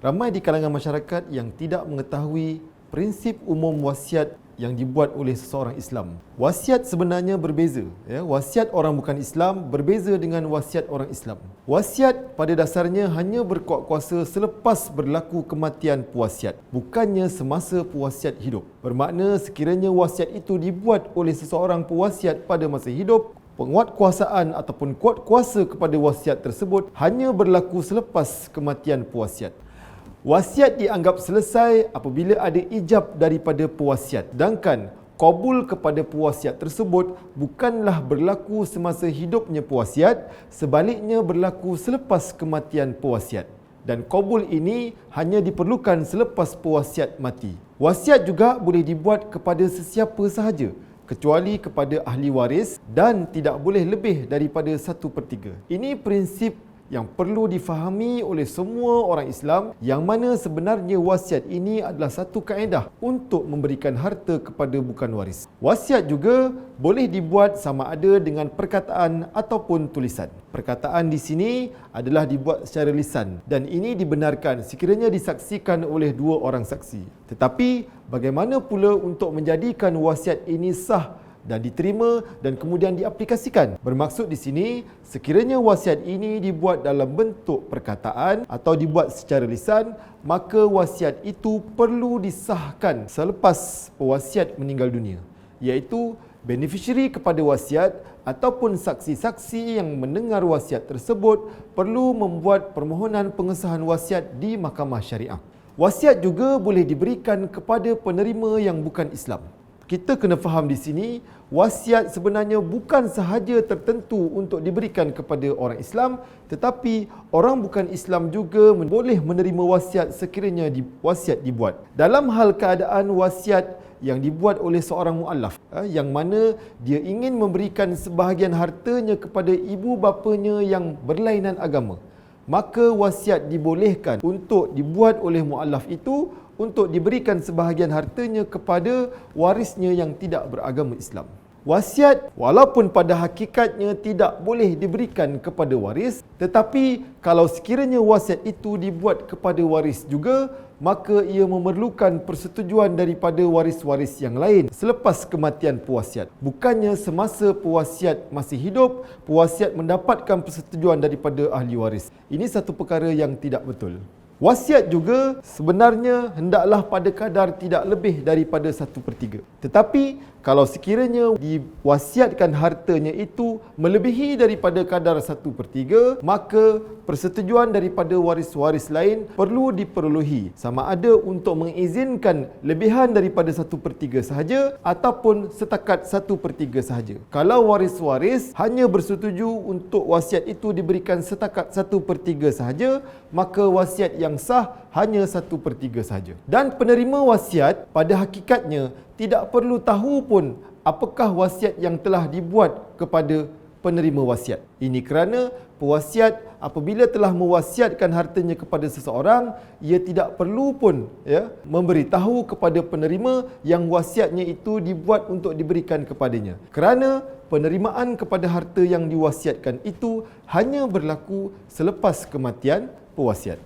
Ramai di kalangan masyarakat yang tidak mengetahui prinsip umum wasiat yang dibuat oleh seseorang Islam. Wasiat sebenarnya berbeza. Wasiat orang bukan Islam berbeza dengan wasiat orang Islam. Wasiat pada dasarnya hanya berkuat kuasa selepas berlaku kematian pewasiat, bukannya semasa pewasiat hidup. Bermakna sekiranya wasiat itu dibuat oleh seseorang pewasiat pada masa hidup, penguatkuasaan ataupun kuat kuasa kepada wasiat tersebut hanya berlaku selepas kematian pewasiat. Wasiat dianggap selesai apabila ada ijab daripada pewasiat, sedangkan qabul kepada pewasiat tersebut bukanlah berlaku semasa hidupnya pewasiat, sebaliknya berlaku selepas kematian pewasiat. Dan qabul ini hanya diperlukan selepas pewasiat mati. Wasiat juga boleh dibuat kepada sesiapa sahaja, kecuali kepada ahli waris, dan tidak boleh lebih daripada 1/3. Ini prinsip yang perlu difahami oleh semua orang Islam, yang mana sebenarnya wasiat ini adalah satu kaedah untuk memberikan harta kepada bukan waris. Wasiat juga boleh dibuat sama ada dengan perkataan ataupun tulisan. Perkataan di sini adalah dibuat secara lisan, dan ini dibenarkan sekiranya disaksikan oleh 2 orang saksi. Tetapi bagaimana pula untuk menjadikan wasiat ini sah dan diterima dan kemudian diaplikasikan? Bermaksud di sini, sekiranya wasiat ini dibuat dalam bentuk perkataan atau dibuat secara lisan, maka wasiat itu perlu disahkan selepas pewasiat meninggal dunia, iaitu beneficiary kepada wasiat ataupun saksi-saksi yang mendengar wasiat tersebut perlu membuat permohonan pengesahan wasiat di mahkamah syariah. Wasiat juga boleh diberikan kepada penerima yang bukan Islam. Kita kena faham di sini, wasiat sebenarnya bukan sahaja tertentu untuk diberikan kepada orang Islam, tetapi orang bukan Islam juga boleh menerima wasiat sekiranya wasiat dibuat. Dalam hal keadaan wasiat yang dibuat oleh seorang muallaf, yang mana dia ingin memberikan sebahagian hartanya kepada ibu bapanya yang berlainan agama, maka wasiat dibolehkan untuk dibuat oleh muallaf itu untuk diberikan sebahagian hartanya kepada warisnya yang tidak beragama Islam. Wasiat walaupun pada hakikatnya tidak boleh diberikan kepada waris, tetapi kalau sekiranya wasiat itu dibuat kepada waris juga, maka ia memerlukan persetujuan daripada waris-waris yang lain selepas kematian pewasiat. Bukannya semasa pewasiat masih hidup, pewasiat mendapatkan persetujuan daripada ahli waris. Ini satu perkara yang tidak betul. Wasiat juga sebenarnya hendaklah pada kadar tidak lebih daripada 1/3. Tetapi kalau sekiranya diwasiatkan hartanya itu melebihi daripada kadar 1/3, maka persetujuan daripada waris-waris lain perlu diperolehi, sama ada untuk mengizinkan lebihan daripada 1/3 sahaja ataupun setakat 1/3 sahaja. Kalau waris-waris hanya bersetuju untuk wasiat itu diberikan setakat 1/3 sahaja, maka wasiat yang sah hanya 1/3 sahaja. Dan penerima wasiat pada hakikatnya tidak perlu tahu pun apakah wasiat yang telah dibuat kepada penerima wasiat. Ini kerana pewasiat apabila telah mewasiatkan hartanya kepada seseorang, ia tidak perlu pun memberitahu kepada penerima yang wasiatnya itu dibuat untuk diberikan kepadanya. Kerana penerimaan kepada harta yang diwasiatkan itu hanya berlaku selepas kematian pewasiat.